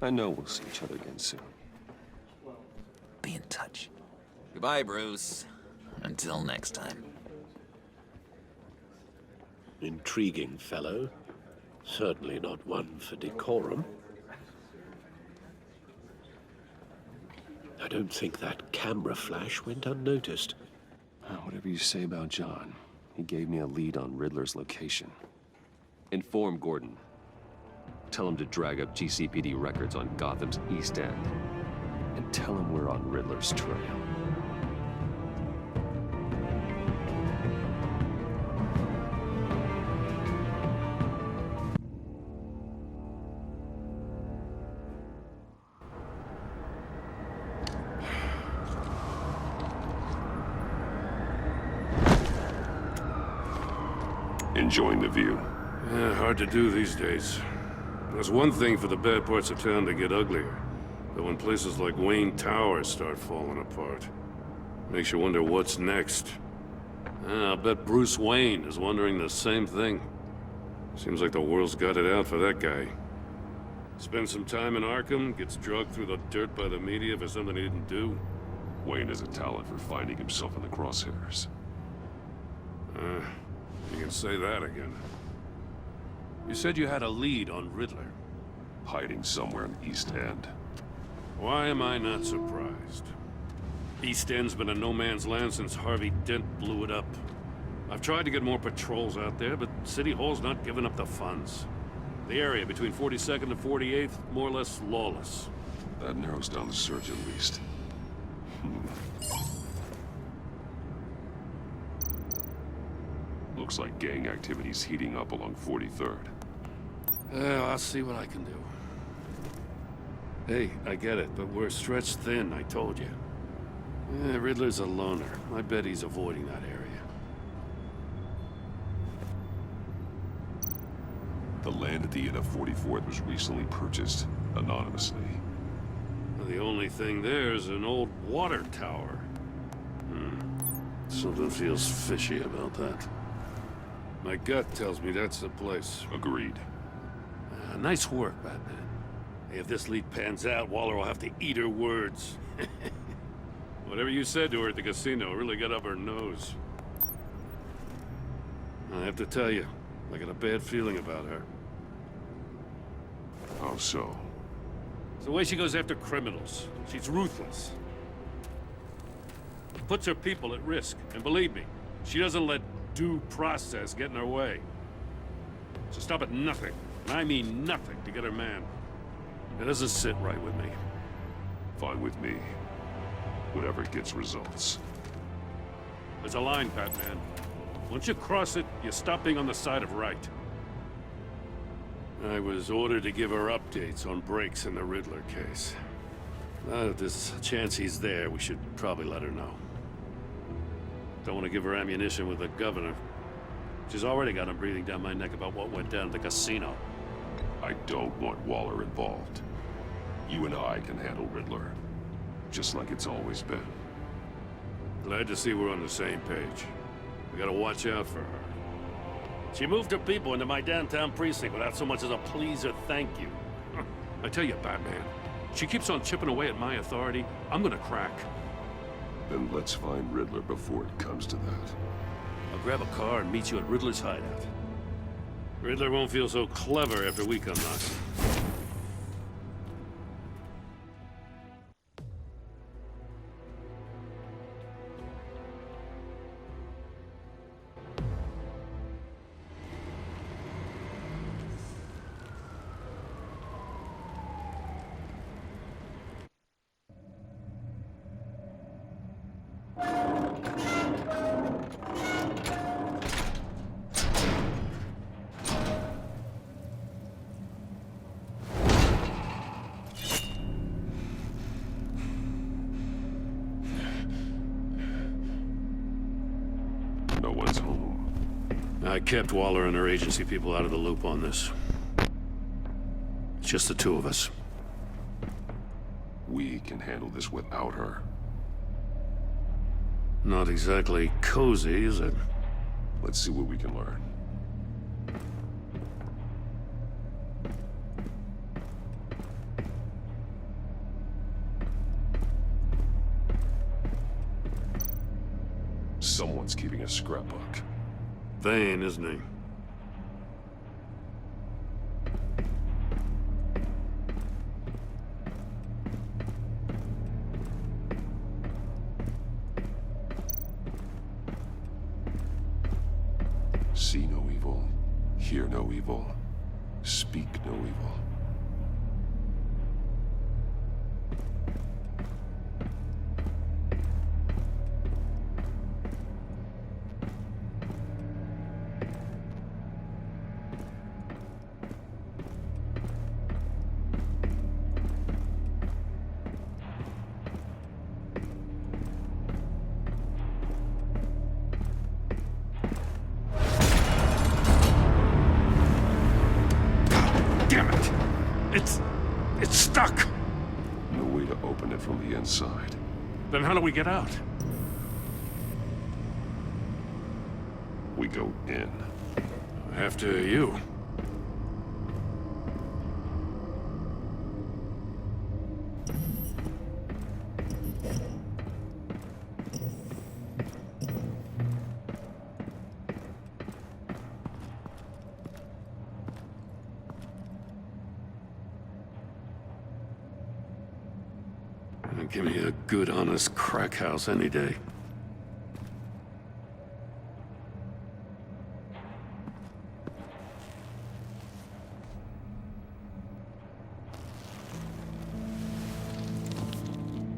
I know we'll see each other again soon. Be in touch. Goodbye, Bruce. Until next time. Intriguing fellow. Certainly not one for decorum. I don't think that camera flash went unnoticed. Whatever you say about John, he gave me a lead on Riddler's location. Inform Gordon. Tell him to drag up GCPD records on Gotham's East End. And tell him we're on Riddler's trail. Enjoying the view. Yeah, hard to do these days. There's one thing for the bad parts of town to get uglier, but when places like Wayne Tower start falling apart, makes you wonder what's next. I'll bet Bruce Wayne is wondering the same thing. Seems like the world's got it out for that guy. Spends some time in Arkham, gets dragged through the dirt by the media for something he didn't do. Wayne has a talent for finding himself in the crosshairs. You can say that again. You said you had a lead on Riddler. Hiding somewhere in the East End. Why am I not surprised? East End's been a no-man's land since Harvey Dent blew it up. I've tried to get more patrols out there, but City Hall's not giving up the funds. The area between 42nd and 48th, more or less lawless. That narrows down the search at least. Looks like gang activity's heating up along 43rd. I'll see what I can do. Hey, I get it, but we're stretched thin, I told you. Riddler's a loner. I bet he's avoiding that area. The land at the end of 44th was recently purchased anonymously. The only thing there is an old water tower. Something feels fishy about that. My gut tells me that's the place. Agreed. Nice work, Batman. Hey, if this lead pans out, Waller will have to eat her words. Whatever you said to her at the casino really got up her nose. I have to tell you, I got a bad feeling about her. How so? It's the way she goes after criminals. She's ruthless. Puts her people at risk. And believe me, she doesn't let due process get in her way. She'll stop at nothing, and I mean nothing, to get her man. It doesn't sit right with me. Fine with me. Whatever gets results. There's a line, Batman. Once you cross it, you stop being on the side of right. I was ordered to give her updates on breaks in the Riddler case. Now that there's a chance he's there, we should probably let her know. Don't want to give her ammunition with the governor. She's already got him breathing down my neck about what went down at the casino. I don't want Waller involved. You and I can handle Riddler. Just like it's always been. Glad to see we're on the same page. We gotta watch out for her. She moved her people into my downtown precinct without so much as a please or thank you. I tell you, Batman, she keeps on chipping away at my authority, I'm gonna crack. Then let's find Riddler before it comes to that. I'll grab a car and meet you at Riddler's hideout. Riddler won't feel so clever after we come knocking. No one's home. I kept Waller and her agency people out of the loop on this. It's just the two of us. We can handle this without her. Not exactly cozy, is it? Let's see what we can learn. Someone's keeping a scrapbook. Vain, isn't he? See no evil, hear no evil, speak no evil. Damn it! It's stuck! No way to open it from the inside. Then how do we get out? We go in. After you. Give me a good, honest crack house any day.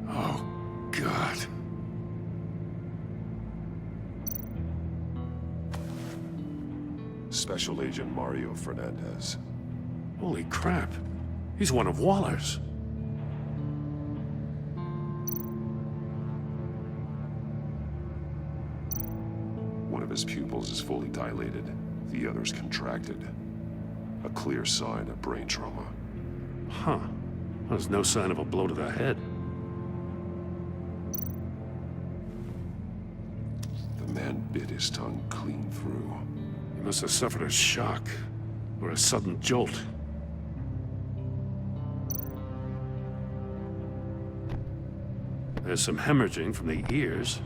Oh, God. Special Agent Mario Fernandez. Holy crap. He's one of Waller's. One of his pupils is fully dilated, the other's contracted. A clear sign of brain trauma. Huh. There's no sign of a blow to the head. The man bit his tongue clean through. He must have suffered a shock, or a sudden jolt. There's some hemorrhaging from the ears.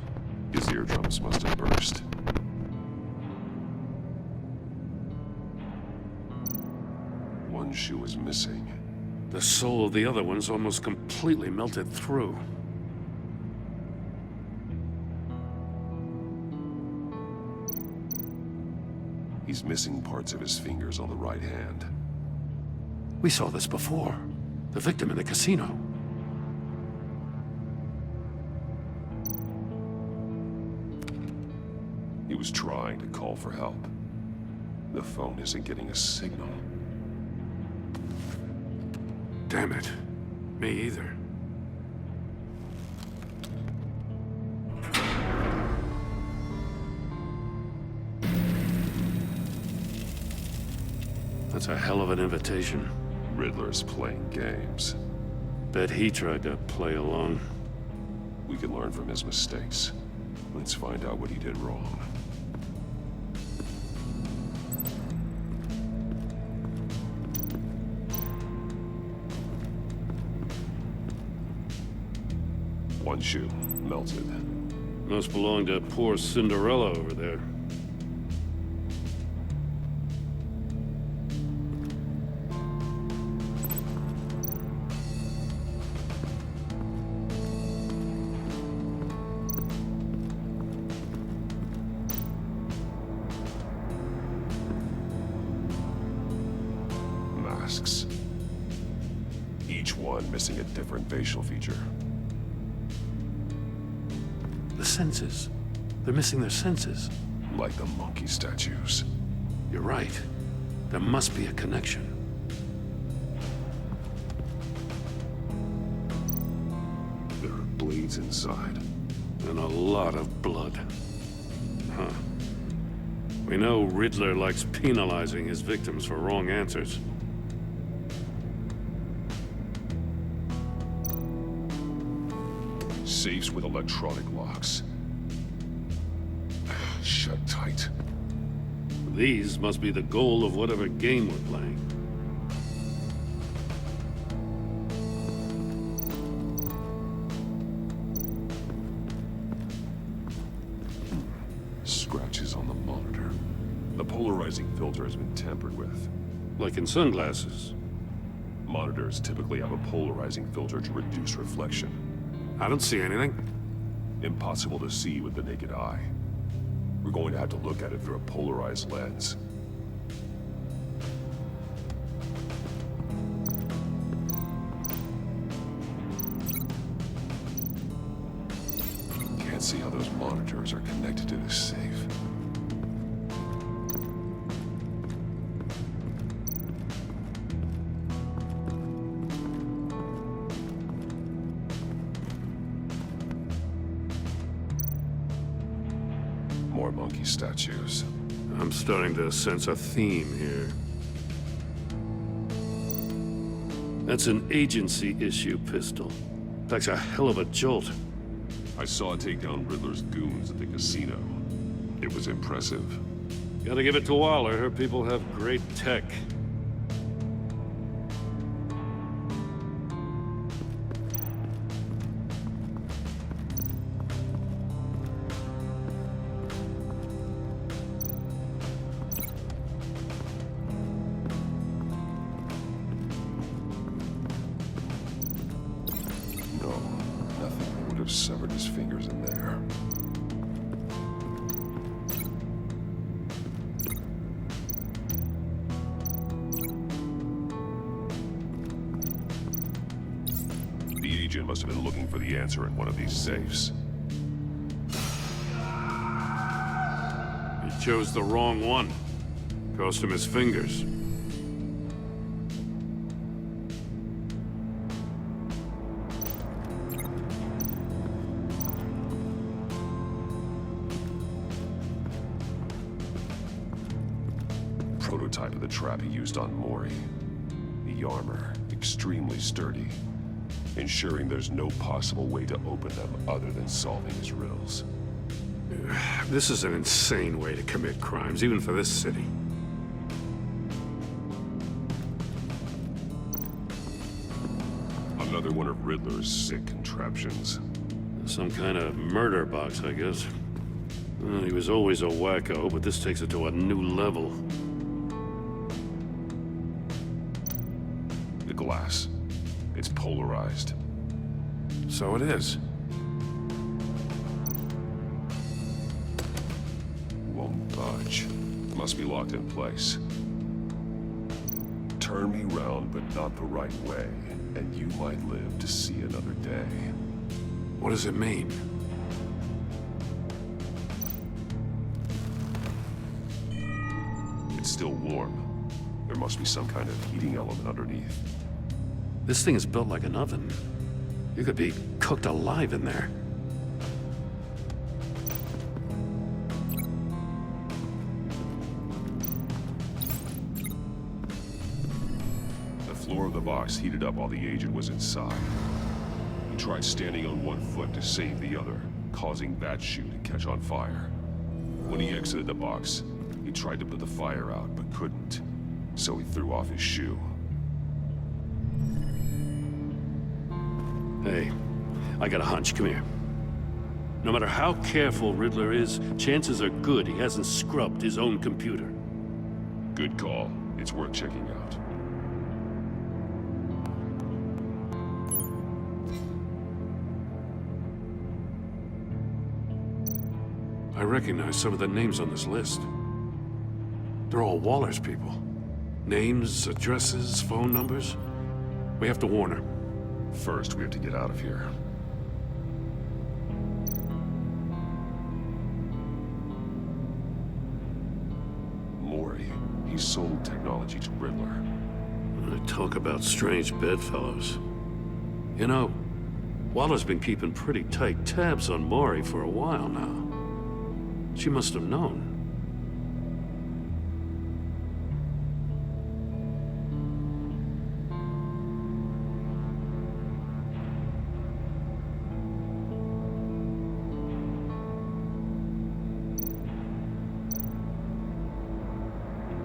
His eardrums must have burst. One shoe is missing. The sole of the other one's almost completely melted through. He's missing parts of his fingers on the right hand. We saw this before. The victim in the casino. He was trying to call for help. The phone isn't getting a signal. Damn it. Me either. That's a hell of an invitation. Riddler's playing games. Bet he tried to play along. We can learn from his mistakes. Let's find out what he did wrong. One shoe, melted. Must belong to poor Cinderella over there. Masks. Each one missing a different facial feature. The senses. They're missing their senses. Like the monkey statues. You're right. There must be a connection. There are bleeds inside. And a lot of blood. Huh. We know Riddler likes penalizing his victims for wrong answers. Safes with electronic locks. Shut tight. These must be the goal of whatever game we're playing. polarizing filter has been tampered with. Like in sunglasses. Monitors typically have a polarizing filter to reduce reflection. I don't see anything. Impossible to see with the naked eye. We're going to have to look at it through a polarized lens. Can't see how those monitors are connected to this safe. More monkey statues. I'm starting to sense a theme here. That's an agency-issue pistol. That's a hell of a jolt. I saw it take down Riddler's goons at the casino. It was impressive. Gotta give it to Waller. Her people have great tech. No, nothing that would have severed his fingers in there. The agent must have been looking for the answer in one of these safes. He chose the wrong one. Cost him his fingers. Prototype of the trap he used on Mori. The armor, extremely sturdy, ensuring there's no possible way to open them other than solving his riddles. This is an insane way to commit crimes, even for this city. Another one of Riddler's sick contraptions. Some kind of murder box, I guess. Well, he was always a wacko, but this takes it to a new level. The glass. It's polarized. So it is. Won't budge. Must be locked in place. Turn me round, but not the right way, and you might live to see another day. What does it mean? It's still warm. There must be some kind of heating element underneath. This thing is built like an oven. You could be cooked alive in there. The floor of the box heated up while the agent was inside. He tried standing on one foot to save the other, causing that shoe to catch on fire. When he exited the box, he tried to put the fire out, but couldn't. So he threw off his shoe. Hey, I got a hunch. Come here. No matter how careful Riddler is, chances are good he hasn't scrubbed his own computer. Good call. It's worth checking out. I recognize some of the names on this list. They're all Waller's people. Names, addresses, phone numbers. We have to warn her. First, we have to get out of here. Mori, he sold technology to Riddler. Talk about strange bedfellows. You know, Waller's been keeping pretty tight tabs on Mori for a while now. She must have known.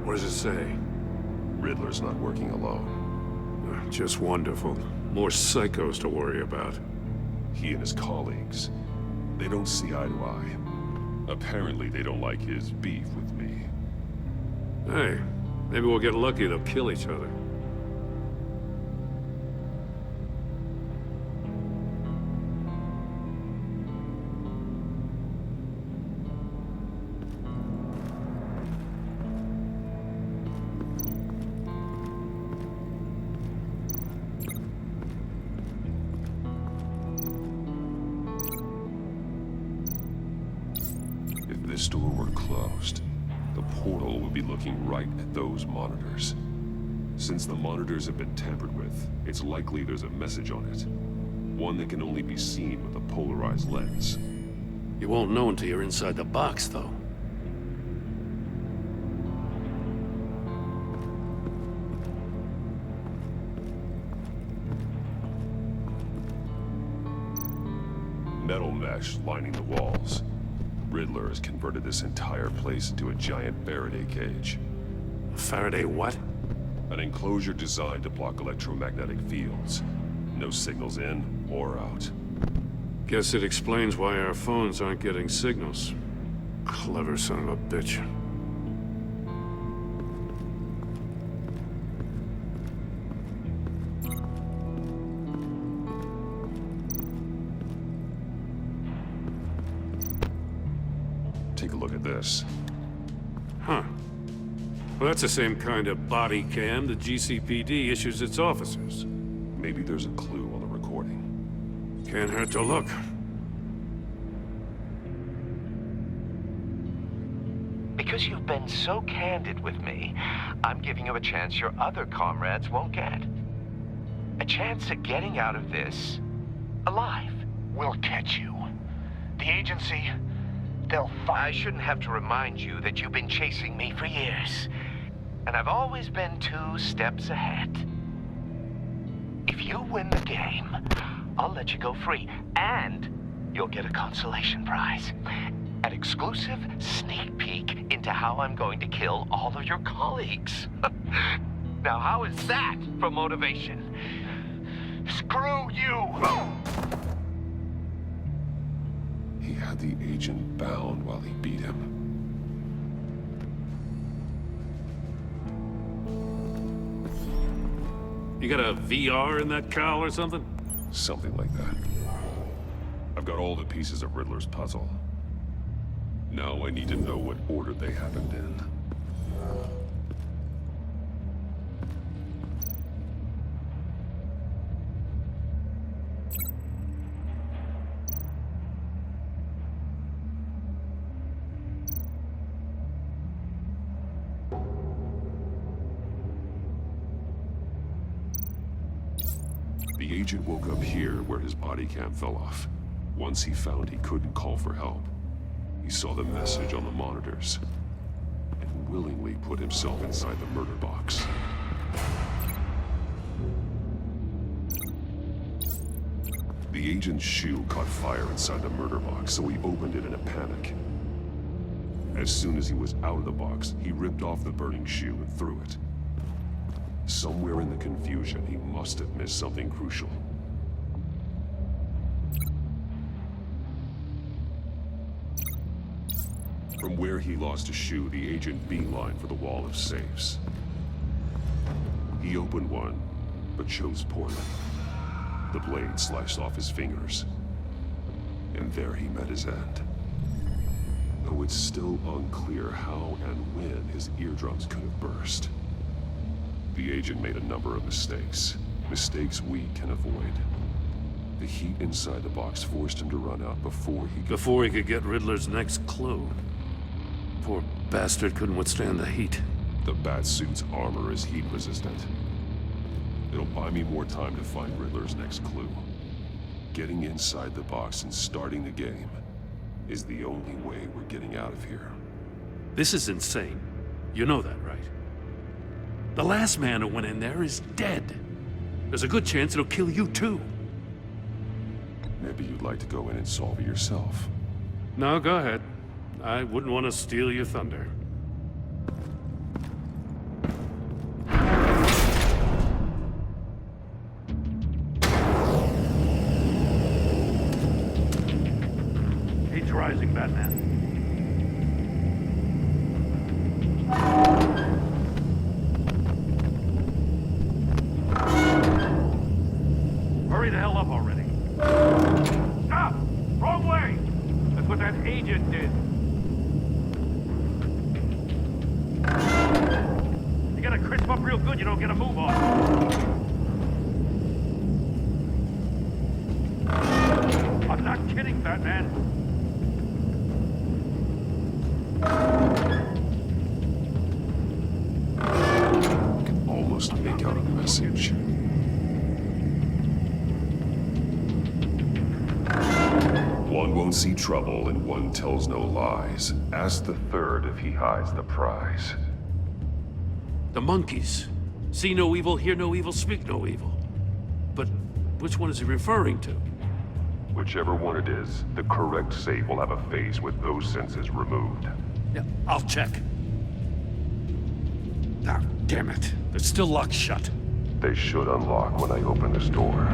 What does it say? Riddler's not working alone. Just wonderful. More psychos to worry about. He and his colleagues, they don't see eye to eye. Apparently, they don't like his beef with me. Hey, maybe we'll get lucky. They'll kill each other. If this door were closed, the portal would be looking right at those monitors. Since the monitors have been tampered with, it's likely there's a message on it. One that can only be seen with a polarized lens. You won't know until you're inside the box, though. Metal mesh lining the walls. Riddler has converted this entire place into a giant Faraday cage. A Faraday what? An enclosure designed to block electromagnetic fields. No signals in or out. Guess it explains why our phones aren't getting signals. Clever son of a bitch. Take a look at this. Huh. Well, that's the same kind of body cam the GCPD issues its officers. Maybe there's a clue on the recording. Can't hurt to look. Because you've been so candid with me, I'm giving you a chance your other comrades won't get. A chance at getting out of this alive. We'll catch you. The agency, they'll find... I shouldn't have to remind you that you've been chasing me for years. And I've always been 2 steps ahead. If you win the game, I'll let you go free. And you'll get a consolation prize. An exclusive sneak peek into how I'm going to kill all of your colleagues. Now, how is that for motivation? Screw you! He had the agent bound while he beat him. You got a VR in that cowl or something? Something like that. I've got all the pieces of Riddler's puzzle. Now I need to know what order they happened in. The agent woke up here where his body cam fell off. Once he found he couldn't call for help, he saw the message on the monitors and willingly put himself inside the murder box. The agent's shoe caught fire inside the murder box, so he opened it in a panic. As soon as he was out of the box, he ripped off the burning shoe and threw it. Somewhere in the confusion, he must have missed something crucial. From where he lost a shoe, the agent beelined for the wall of safes. He opened one, but chose poorly. The blade sliced off his fingers. And there he met his end. Though it's still unclear how and when his eardrums could have burst. The agent made a number of mistakes. Mistakes we can avoid. The heat inside the box forced him to run out before he could get Riddler's next clue. Poor bastard couldn't withstand the heat. The Batsuit's armor is heat resistant. It'll buy me more time to find Riddler's next clue. Getting inside the box and starting the game is the only way we're getting out of here. This is insane. You know that, right? The last man who went in there is dead. There's a good chance it'll kill you too. Maybe you'd like to go in and solve it yourself. No, go ahead. I wouldn't want to steal your thunder. Heat's rising, Batman. hurry the hell up already. Stop! Wrong way! That's what that agent did. You gotta crisp up real good, you don't get a move on. I'm not kidding, Batman. I can almost make out a message. One won't see trouble and one tells no lies. Ask the third if he hides the prize. The monkeys. See no evil, hear no evil, speak no evil. But which one is he referring to? Whichever one it is, the correct save will have a phase with those senses removed. Yeah, I'll check. Ah, damn it. It's still locked shut. They should unlock when I open this door.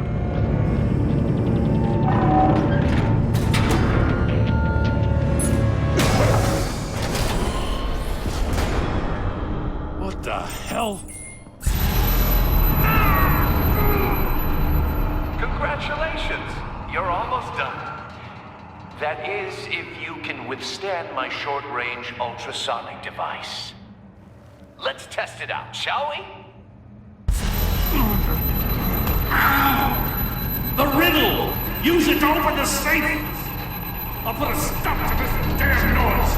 What the hell? Congratulations! You're almost done. That is, if you can withstand my short-range ultrasonic device. Let's test it out, shall we? The riddle! Use it to open the safe! I'll put a stop to this damn noise!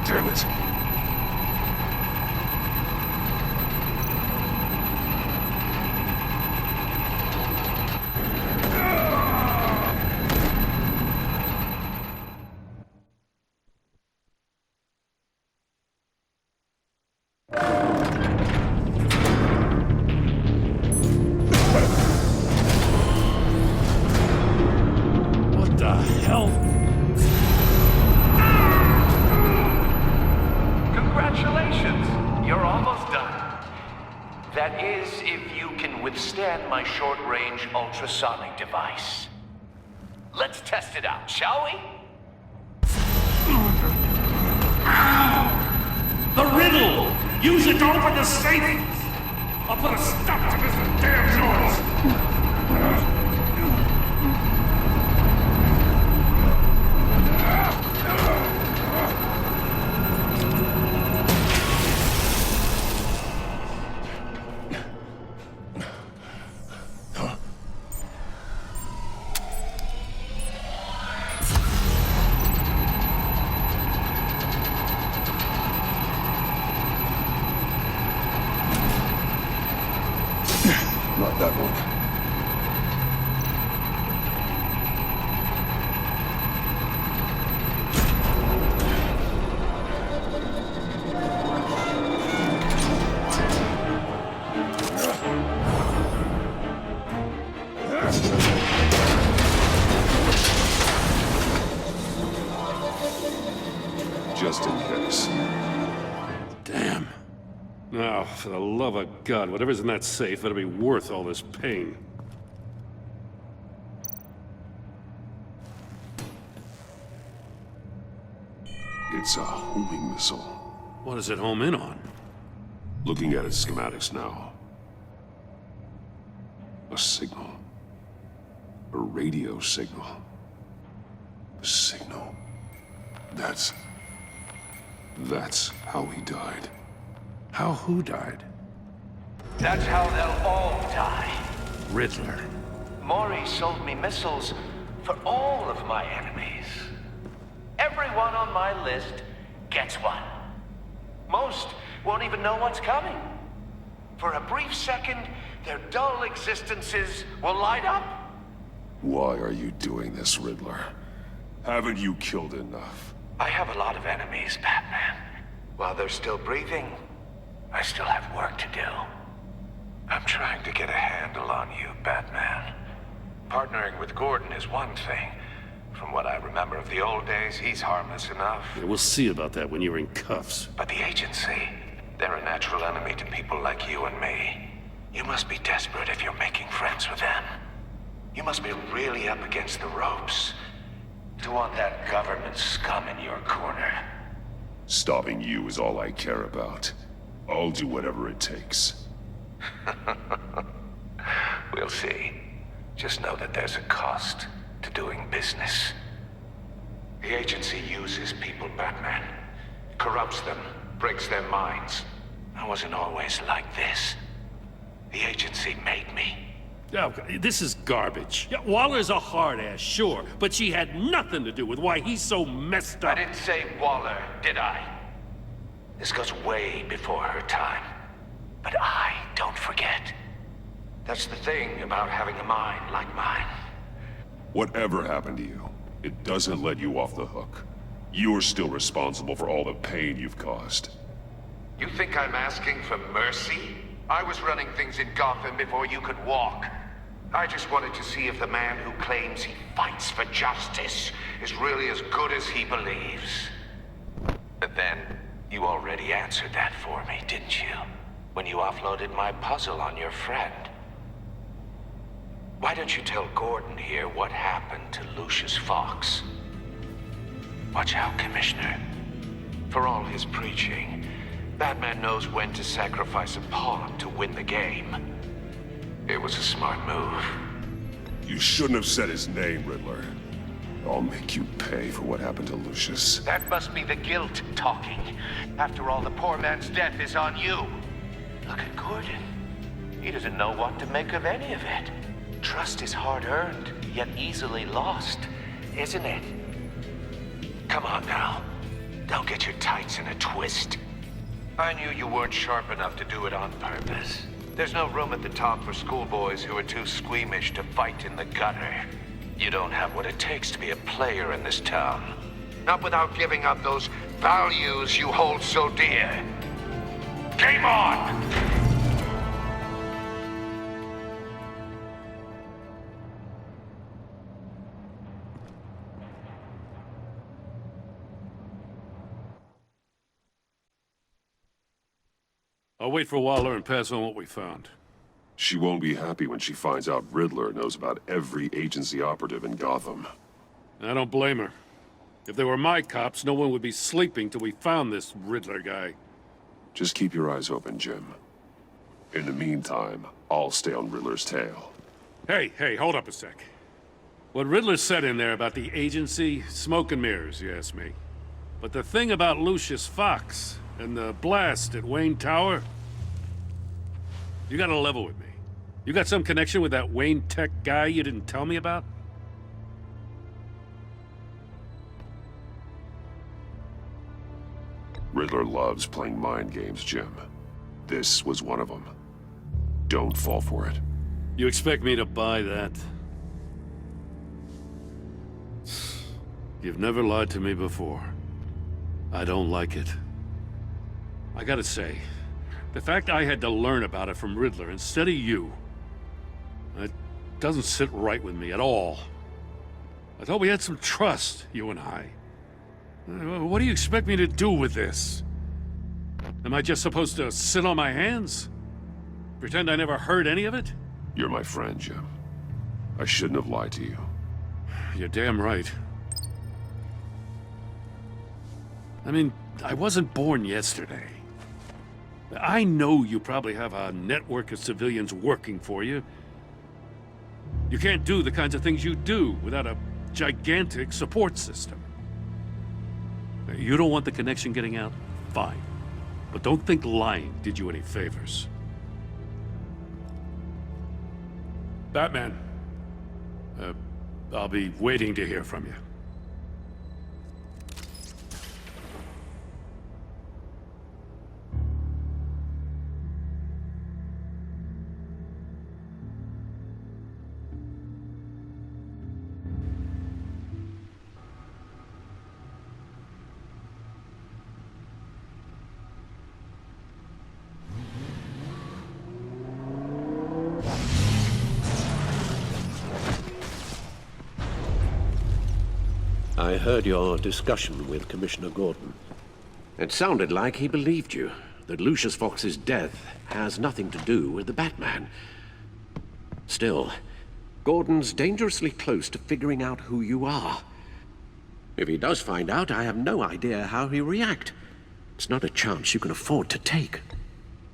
Damn it. What the hell? Congratulations! You're almost done. That is, if you can withstand my short-range ultrasonic device. Let's test it out, shall we? The riddle! Use it to open the safe! I'll put a stop to this damn noise! Not that one. Just in case. Damn. Now, for the love of God, whatever's in that safe better be worth all this pain. It's a homing missile. What does it home in on? Looking at its schematics now. A signal. A radio signal. A signal. That's how he died. How who died? That's how they'll all die. Riddler. Maury sold me missiles for all of my enemies. Everyone on my list gets one. Most won't even know what's coming. For a brief second, their dull existences will light up. Why are you doing this, Riddler? Haven't you killed enough? I have a lot of enemies, Batman. While they're still breathing, I still have work to do. I'm trying. trying to get a handle on you, Batman. Partnering with Gordon is one thing. From what I remember of the old days, he's harmless enough. Yeah, we'll see about that when you're in cuffs. But the agency, they're a natural enemy to people like you and me. You must be desperate if you're making friends with them. You must be really up against the ropes to want that government scum in your corner. Stopping you is all I care about. I'll do whatever it takes. We'll see. Just know that there's a cost to doing business. The agency uses people, Batman. Corrupts them, breaks their minds. I wasn't always like this. The agency made me. Oh, this is garbage. Yeah, Waller's a hard ass, sure, but she had nothing to do with why he's so messed I up. didn't say Waller, did I? This goes way before her time. But I don't forget. That's the thing about having a mind like mine. Whatever happened to you, it doesn't let you off the hook. You're still responsible for all the pain you've caused. You think I'm asking for mercy? I was running things in Gotham before you could walk. I just wanted to see if the man who claims he fights for justice is really as good as he believes. But then, you already answered that for me, didn't you? When you offloaded my puzzle on your friend. Why don't you tell Gordon here what happened to Lucius Fox? Watch out, Commissioner. For all his preaching, Batman knows when to sacrifice a pawn to win the game. It was a smart move. You shouldn't have said his name, Riddler. I'll make you pay for what happened to Lucius. That must be the guilt talking. After all, the poor man's death is on you. Look at Gordon. He doesn't know what to make of any of it. Trust is hard-earned, yet easily lost, isn't it? Come on now. Don't get your tights in a twist. I knew you weren't sharp enough to do it on purpose. There's no room at the top for schoolboys who are too squeamish to fight in the gutter. You don't have what it takes to be a player in this town. Not without giving up those values you hold so dear. Game on! I'll wait for Waller and pass on what we found. She won't be happy when she finds out Riddler knows about every agency operative in Gotham. I don't blame her. If they were my cops, no one would be sleeping till we found this Riddler guy. Just keep your eyes open, Jim. In the meantime, I'll stay on Riddler's tail. Hey, hold up a sec. What Riddler said in there about the agency, smoke and mirrors, you ask me. But the thing about Lucius Fox and the blast at Wayne Tower, you gotta level with me. You got some connection with that Wayne Tech guy you didn't tell me about? Riddler loves playing mind games, Jim. This was one of them. Don't fall for it. You expect me to buy that? You've never lied to me before. I don't like it. I gotta say, the fact I had to learn about it from Riddler instead of you, it doesn't sit right with me at all. I thought we had some trust, you and I. What do you expect me to do with this? Am I just supposed to sit on my hands? Pretend I never heard any of it? You're my friend, Jim. I shouldn't have lied to you. You're damn right. I mean, I wasn't born yesterday. I know you probably have a network of civilians working for you. You can't do the kinds of things you do without a gigantic support system. You don't want the connection getting out? Fine. But don't think lying did you any favors. Batman. I'll be waiting to hear from you. I heard your discussion with Commissioner Gordon. It sounded like he believed you, that Lucius Fox's death has nothing to do with the Batman. Still, Gordon's dangerously close to figuring out who you are. If he does find out, I have no idea how he'll react. It's not a chance you can afford to take.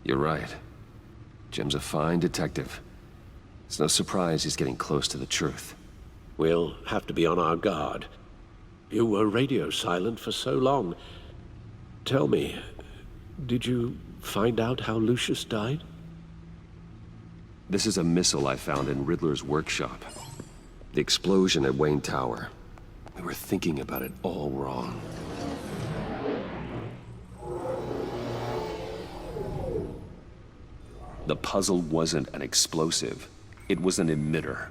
You're right. Jim's a fine detective. It's no surprise he's getting close to the truth. We'll have to be on our guard. You were radio silent for so long. Tell me, did you find out how Lucius died? This is a missile I found in Riddler's workshop. The explosion at Wayne Tower. We were thinking about it all wrong. The puzzle wasn't an explosive. It was an emitter.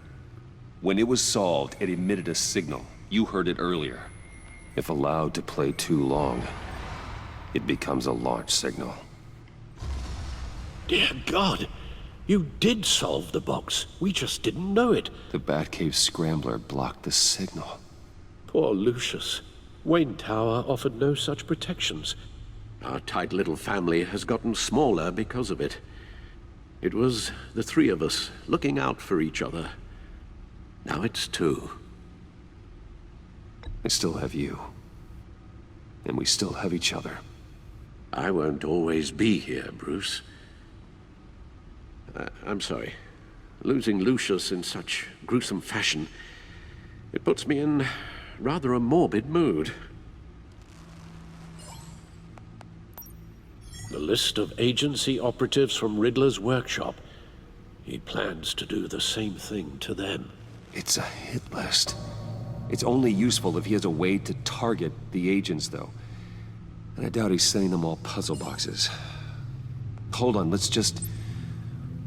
When it was solved, it emitted a signal. You heard it earlier. If allowed to play too long, it becomes a launch signal. Dear God! You did solve the box. We just didn't know it. The Batcave scrambler blocked the signal. Poor Lucius. Wayne Tower offered no such protections. Our tight little family has gotten smaller because of it. It was the three of us looking out for each other. Now it's two. I still have you. And we still have each other. I won't always be here, Bruce. I'm sorry. Losing Lucius in such gruesome fashion, it puts me in rather a morbid mood. The list of agency operatives from Riddler's workshop. He plans to do the same thing to them. It's a hit list. It's only useful if he has a way to target the agents, though. And I doubt he's sending them all puzzle boxes. Hold on, let's just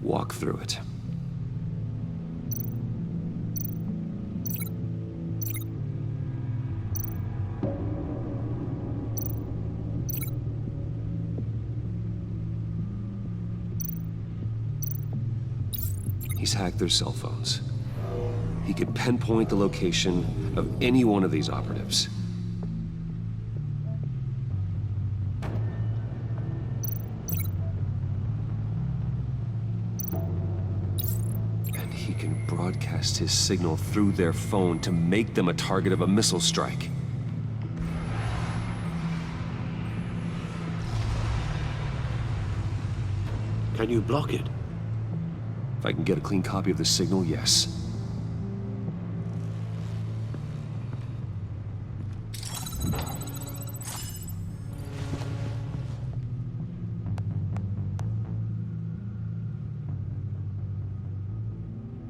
walk through it. He's hacked their cell phones. He can pinpoint the location of any one of these operatives. And he can broadcast his signal through their phone to make them a target of a missile strike. Can you block it? If I can get a clean copy of the signal, yes.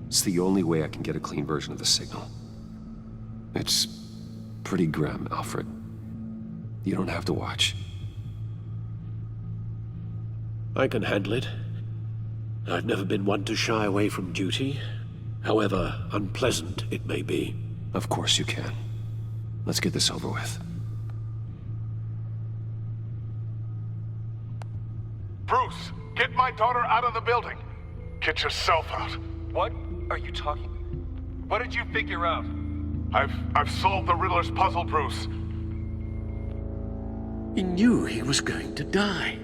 It's the only way I can get a clean version of the signal. It's pretty grim, Alfred. You don't have to watch. I can handle it. I've never been one to shy away from duty, however unpleasant it may be. Of course you can. Let's get this over with. Bruce, get my daughter out of the building. Get yourself out. What are you talking? What did you figure out? I've solved the Riddler's puzzle, Bruce. He knew he was going to die.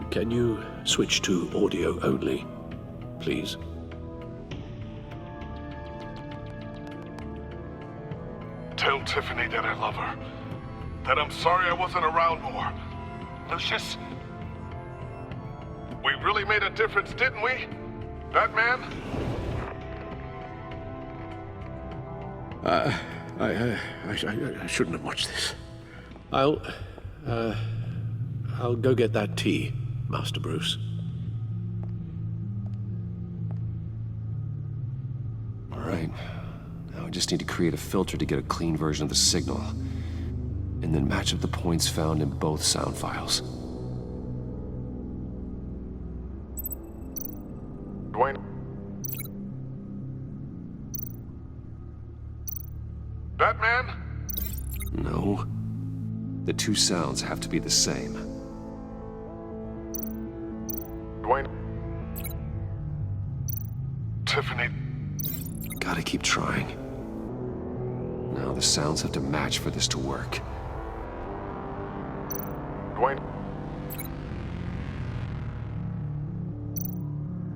Can you switch to audio only, please? Tell Tiffany that I love her. That I'm sorry I wasn't around more. Lucius? We really made a difference, didn't we? Batman? I shouldn't have watched this. I'll go get that tea, Master Bruce. All right. Now I just need to create a filter to get a clean version of the signal. And then match up the points found in both sound files. Dwayne? Batman? No. The two sounds have to be the same. Dwayne? Tiffany? Gotta keep trying. Now the sounds have to match for this to work. Dwayne.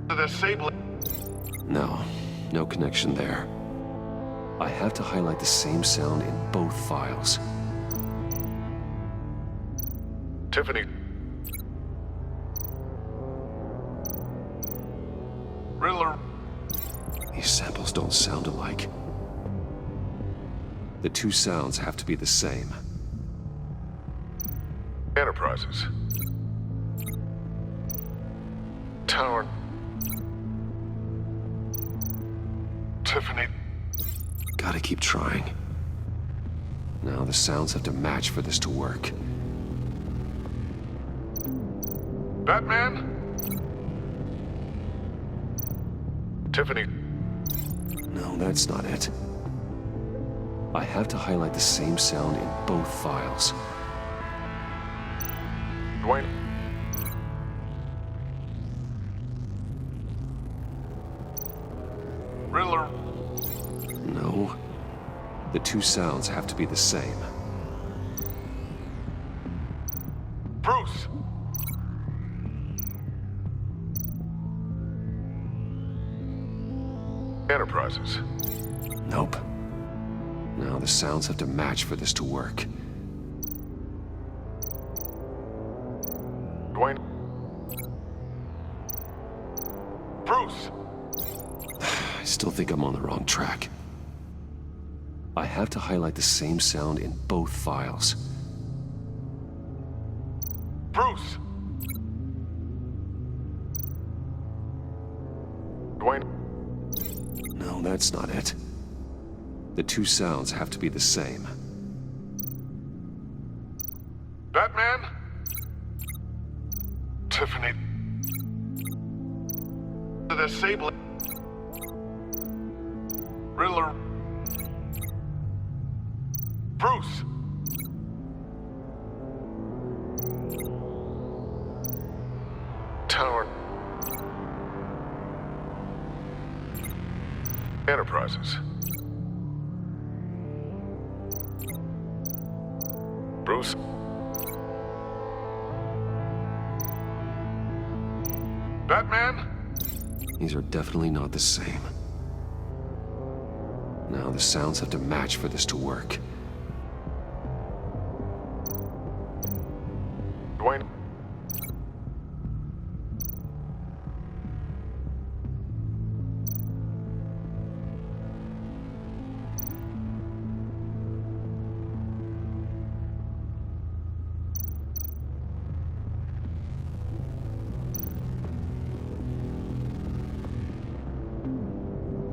The Sable. No, no connection there. I have to highlight the same sound in both files. Tiffany. Riddler. These samples don't sound alike. The two sounds have to be the same. Enterprises. Tower. Tiffany. Gotta keep trying. Now the sounds have to match for this to work. Batman? Tiffany. No, that's not it. I have to highlight the same sound in both files. Dwayne. Riddler. No. The two sounds have to be the same. Bruce. Enterprises. Nope. Now the sounds have to match for this to work. Dwayne. Bruce. I still think I'm on the wrong track. I have to highlight the same sound in both files. Bruce. Dwayne. No, that's not it. The two sounds have to be the same. Batman? Tiffany. The Sable. Riddler. Bruce. Tower. Enterprises. Bruce. Batman? These are definitely not the same. Now the sounds have to match for this to work. Dwayne.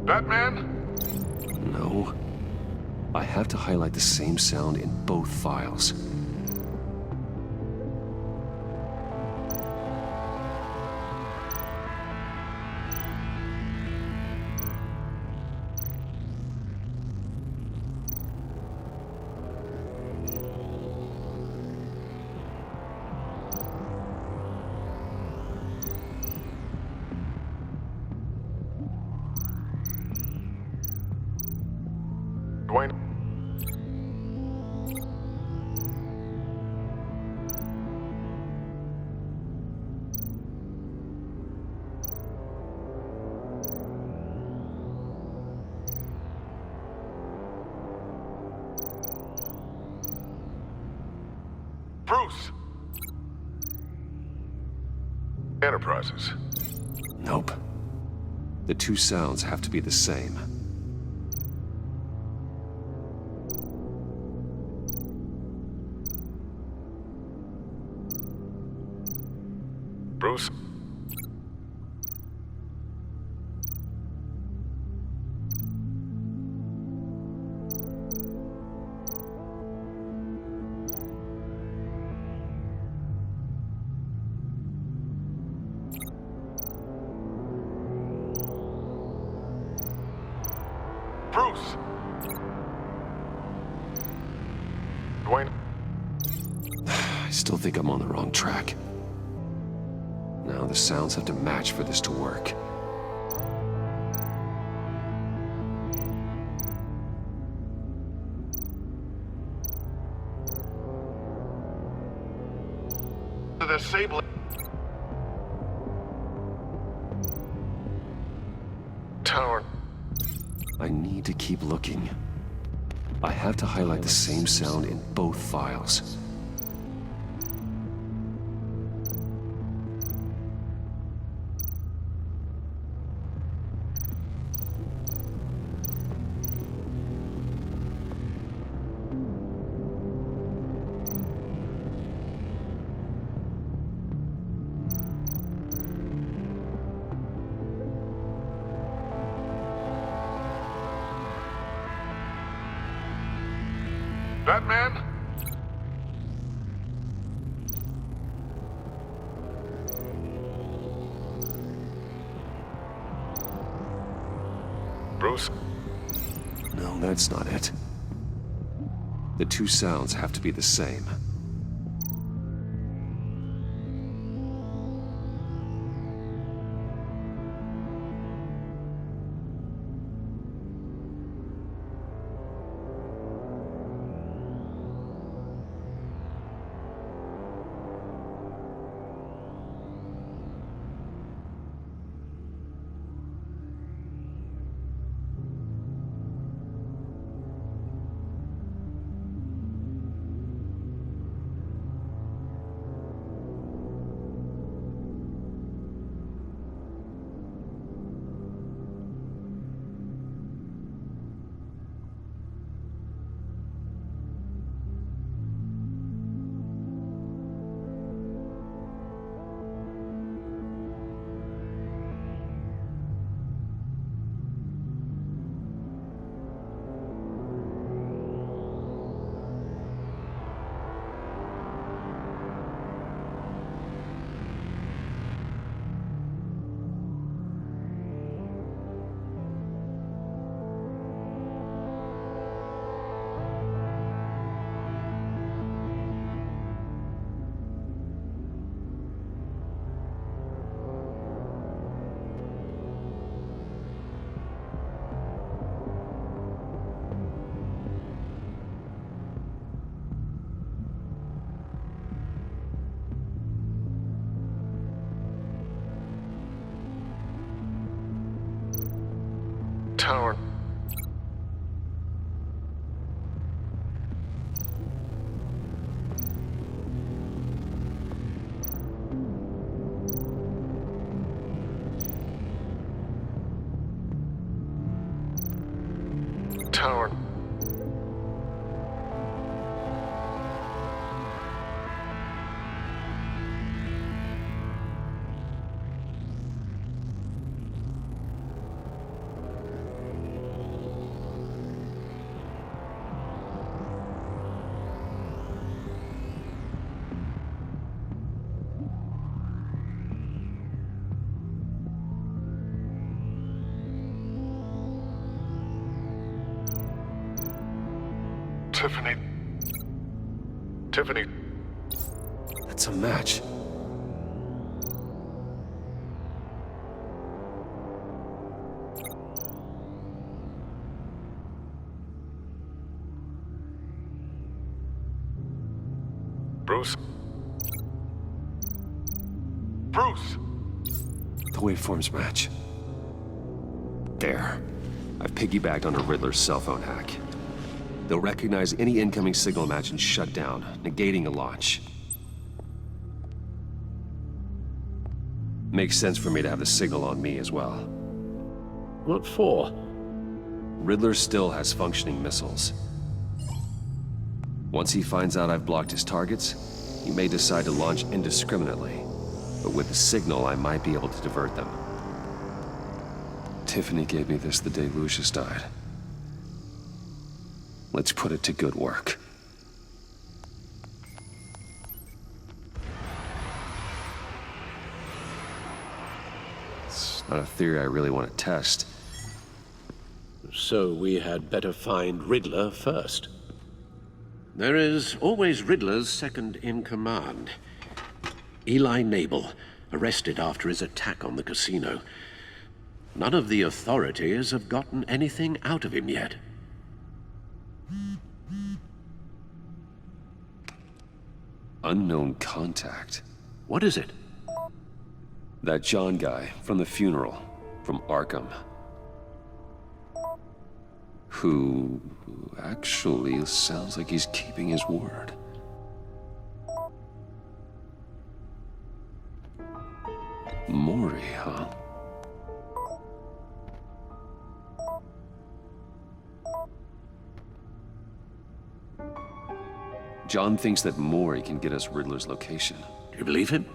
Batman? No. I have to highlight the same sound in both files. Dwayne. Bruce. Enterprises. Nope. The two sounds have to be the same. Bruce. Bruce. Dwayne. I still think I'm on the wrong track. Now the sounds have to match for this to work. disable it. Tower. I need to keep looking. I have to highlight the same sound in both files. Batman? Bruce? No, that's not it. The two sounds have to be the same. Tower. Tower. Tiffany. Tiffany. That's a match. Bruce? Bruce! The waveforms match. There. I've piggybacked on a Riddler's cell phone hack. They'll recognize any incoming signal match and shut down, negating a launch. Makes sense for me to have the signal on me as well. What for? Riddler still has functioning missiles. Once he finds out I've blocked his targets, he may decide to launch indiscriminately. But with the signal, I might be able to divert them. Tiffany gave me this the day Lucius died. Let's put it to good work. It's not a theory I really want to test. So we had better find Riddler first. There is always Riddler's second in command. Eli Nabel, arrested after his attack on the casino. None of the authorities have gotten anything out of him yet. Unknown contact. What is it? That John guy from the funeral, from Arkham. Who actually sounds like he's keeping his word. Mori, huh? John thinks that Mori can get us Riddler's location. Do you believe him?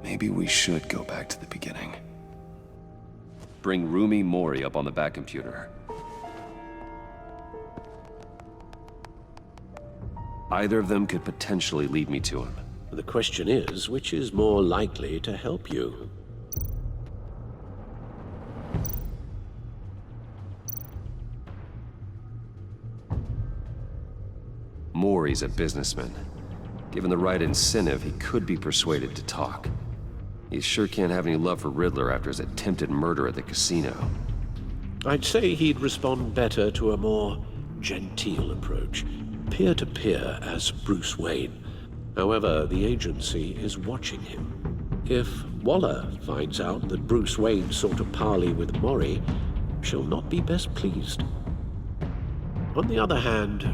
Maybe we should go back to the beginning. Bring Rumi Mori up on the back computer. Either of them could potentially lead me to him. The question is, which is more likely to help you? Mori's a businessman. Given the right incentive, he could be persuaded to talk. He sure can't have any love for Riddler after his attempted murder at the casino. I'd say he'd respond better to a more genteel approach, peer-to-peer as Bruce Wayne. However, the agency is watching him. If Waller finds out that Bruce Wayne sought a parley with Mori, she'll not be best pleased. On the other hand,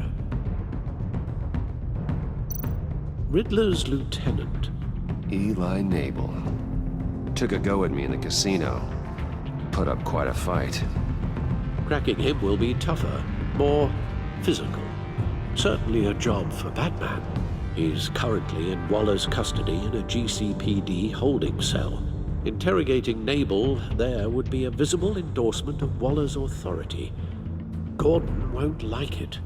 Riddler's lieutenant, Eli Nabel, took a go at me in the casino. Put up quite a fight. cracking him will be tougher, more physical. Certainly a job for Batman. He's currently in Waller's custody in a GCPD holding cell. Interrogating Nabel there would be a visible endorsement of Waller's authority. Gordon won't like it.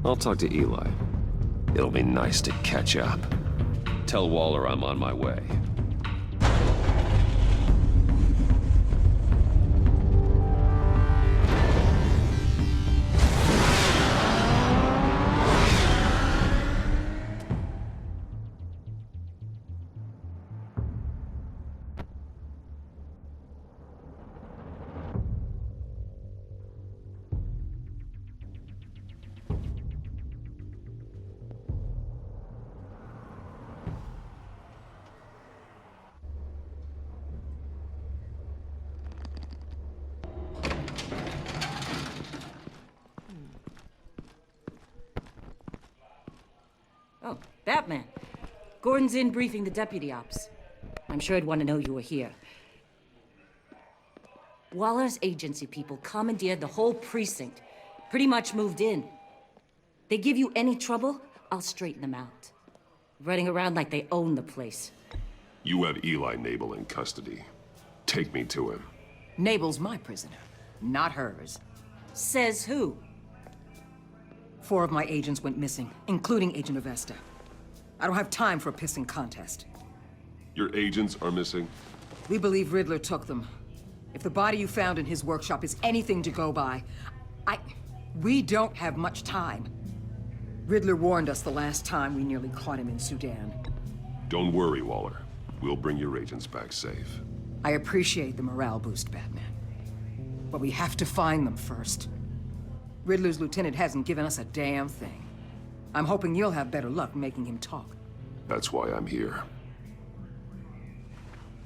I'll talk to Eli. It'll be nice to catch up. Tell Waller I'm on my way. Oh, Batman. Gordon's in briefing the deputy ops. I'm sure I'd want to know you were here. Waller's agency people commandeered the whole precinct. Pretty much moved in. They give you any trouble, I'll straighten them out. Running around like they own the place. You have Eli Nabel in custody. Take me to him. Nabel's my prisoner, not hers. Says who? 4 of my agents went missing, including Agent Avesta. I don't have time for a pissing contest. Your agents are missing? We believe Riddler took them. If the body you found in his workshop is anything to go by, we don't have much time. Riddler warned us the last time we nearly caught him in Sudan. Don't worry, Waller. We'll bring your agents back safe. I appreciate the morale boost, Batman. But we have to find them first. Riddler's lieutenant hasn't given us a damn thing. I'm hoping you'll have better luck making him talk. That's why I'm here.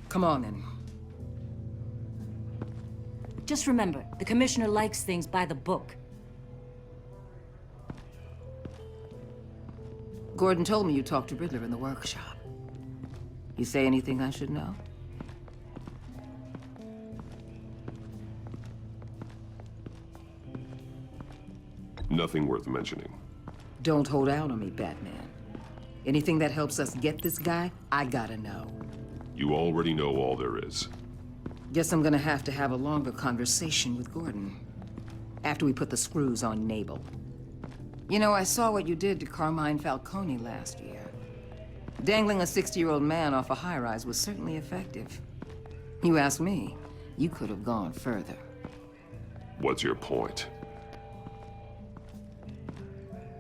Come on, then. Just remember, the commissioner likes things by the book. Gordon told me you talked to Riddler in the workshop. You say anything I should know? Nothing worth mentioning. Don't hold out on me, Batman. Anything that helps us get this guy, I gotta know. You already know all there is. Guess I'm gonna have to have a longer conversation with Gordon. After we put the screws on Nabel. You know, I saw what you did to Carmine Falcone last year. Dangling a 60-year-old man off a high-rise was certainly effective. You ask me, you could have gone further. What's your point?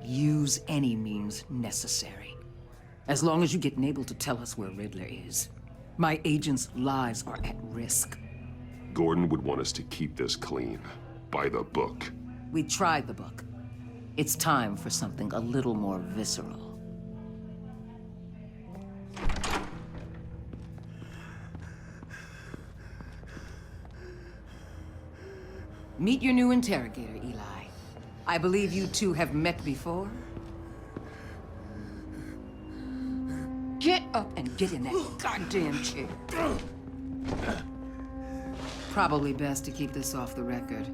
Use any means necessary. As long as you get Nabel to tell us where Riddler is. My agents' lives are at risk. Gordon would want us to keep this clean. By the book. We tried the book. It's time for something a little more visceral. Meet your new interrogator, Eli. I believe you two have met before. Get up and get in that goddamn chair. Probably best to keep this off the record.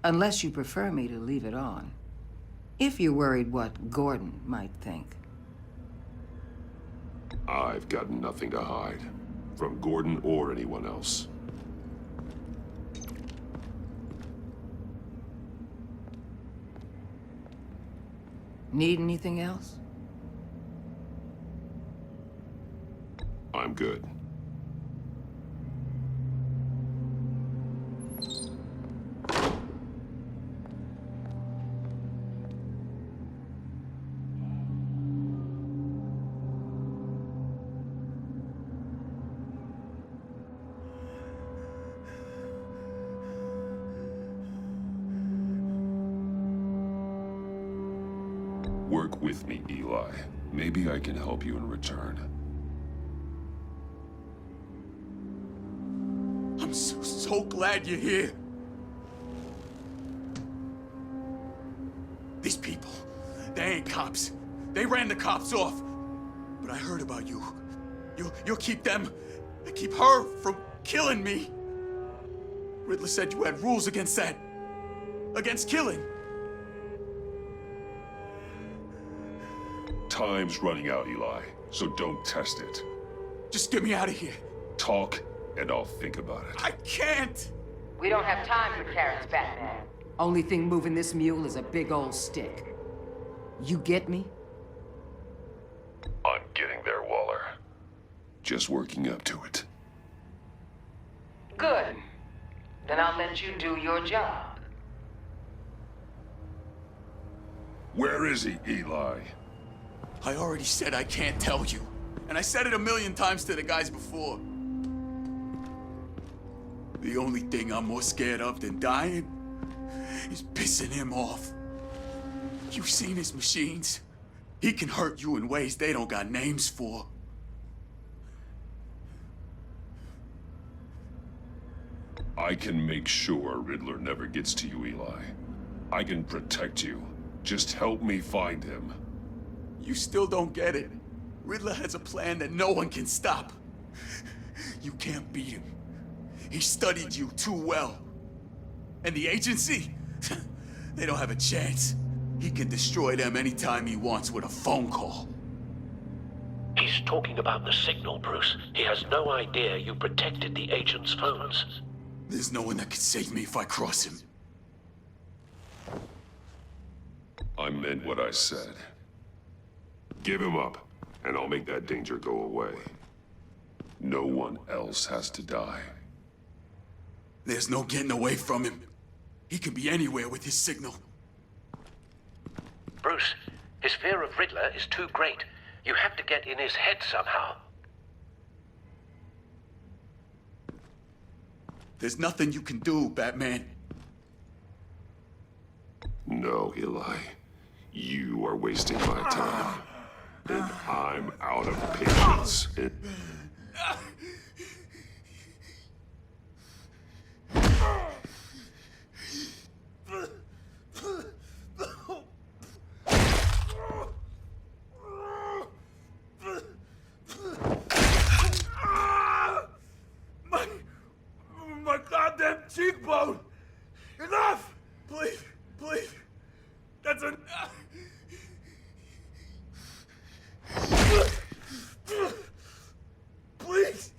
Unless you prefer me to leave it on. If you're worried what Gordon might think. I've got nothing to hide. From Gordon or anyone else. Need anything else? I'm good. Work with me, Eli. Maybe I can help you in return. I'm so glad you're here. These people, they ain't cops. They ran the cops off. But I heard about you. You'll keep them, keep her from killing me. Riddler said you had rules against that. Against killing. Time's running out, Eli, so don't test it. Just get me out of here. Talk, and I'll think about it. I can't! We don't have time for carrots, Batman. Only thing moving this mule is a big old stick. You get me? I'm getting there, Waller. Just working up to it. Good. Then I'll let you do your job. Where is he, Eli? I already said I can't tell you. And I said it 1,000,000 times to the guys before. The only thing I'm more scared of than dying is pissing him off. You've seen his machines. He can hurt you in ways they don't got names for. I can make sure Riddler never gets to you, Eli. I can protect you. Just help me find him. You still don't get it. Riddler has a plan that no one can stop. You can't beat him. He studied you too well. And the agency? They don't have a chance. He can destroy them anytime he wants with a phone call. He's talking about the signal, Bruce. He has no idea you protected the agent's phones. There's no one that can save me if I cross him. I meant what I said. Give him up, and I'll make that danger go away. No one else has to die. There's no getting away from him. He can be anywhere with his signal. Bruce, his fear of Riddler is too great. You have to get in his head somehow. There's nothing you can do, Batman. No, Eli. You are wasting my time. And I'm out of patience. My goddamn cheekbone! Enough! Please, please. That's enough. Please.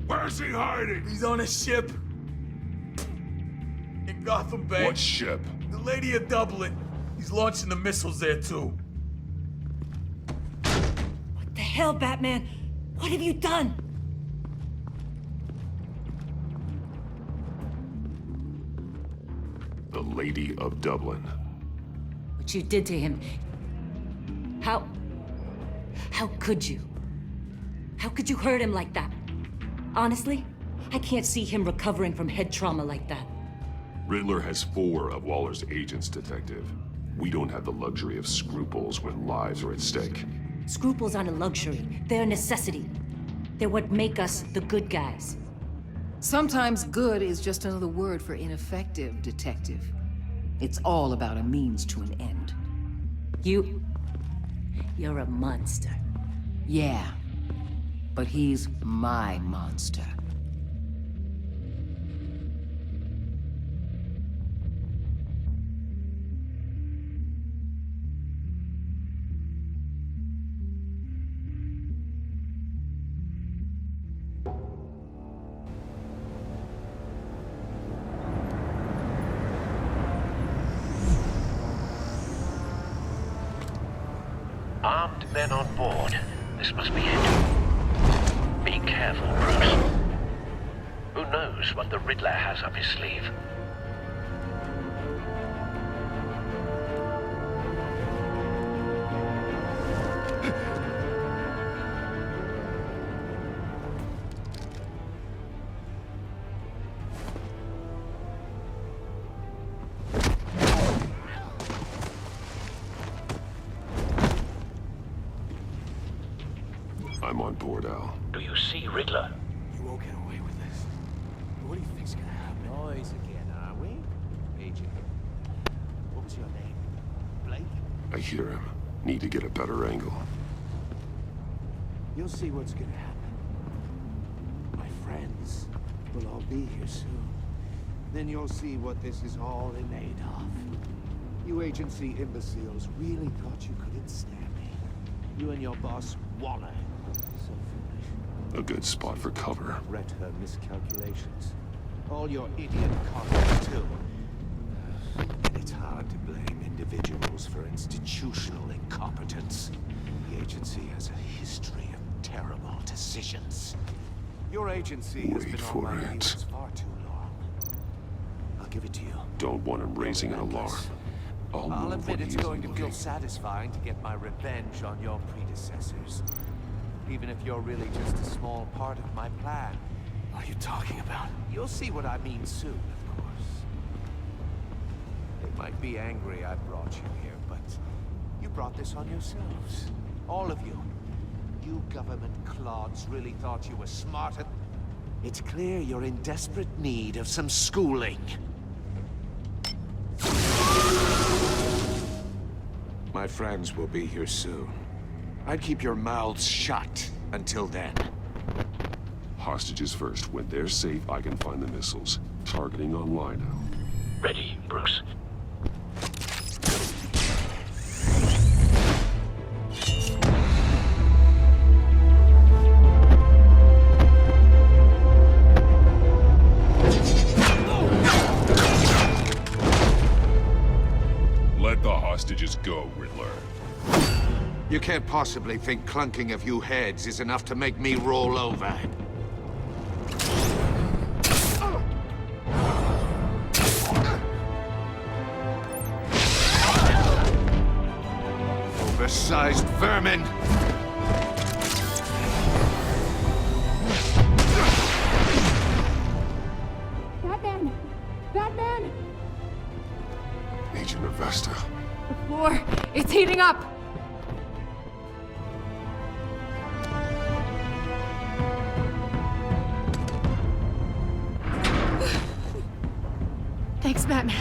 Where's he hiding? He's on a ship. In Gotham Bay. What ship? The Lady of Dublin. He's launching the missiles there, too. What the hell, Batman? What have you done? The Lady of Dublin. What you did to him. How could you? How could you hurt him like that? Honestly, I can't see him recovering from head trauma like that. Riddler has 4 of Waller's agents, Detective. We don't have the luxury of scruples when lives are at stake. Scruples aren't a luxury. They're a necessity. They're what make us the good guys. Sometimes good is just another word for ineffective, Detective. It's all about a means to an end. You're a monster. Yeah, but he's my monster. Armed men on board. This must be it. Be careful, Bruce. Who knows what the Riddler has up his sleeve? I'm on board, Al. Do you see Riddler? You won't get away with this. What do you think's gonna happen? Noise again, are we? Agent. What was your name? Blake? I hear him. Need to get a better angle. You'll see what's gonna happen. My friends will all be here soon. Then you'll see what this is all in aid of. You agency imbeciles really thought you could ensnare me. You and your boss, Waller. So foolish. A good spot for cover. Regret her miscalculations. All your idiot colleagues, too. And it's hard to blame individuals for institutional incompetence. The agency has a history of terrible decisions. Your agency has been on my heels far too long. I'll give it to you. Don't want him raising an alarm. I'll admit it's going to feel satisfying to get my revenge on your predecessors. Even if you're really just a small part of my plan. What are you talking about? You'll see what I mean soon, of course. They might be angry I brought you here, but you brought this on yourselves. All of you. You government clods really thought you were smarter. It's clear you're in desperate need of some schooling. My friends will be here soon. I'd keep your mouths shut until then. Hostages first. When they're safe, I can find the missiles. Targeting online now. Ready, Bruce. Let the hostages go, Riddler. You can't possibly think clunking a few heads is enough to make me roll over. Oversized vermin! Batman! Batman! Agent Avesta. The floor, it's heating up! Thanks, Batman.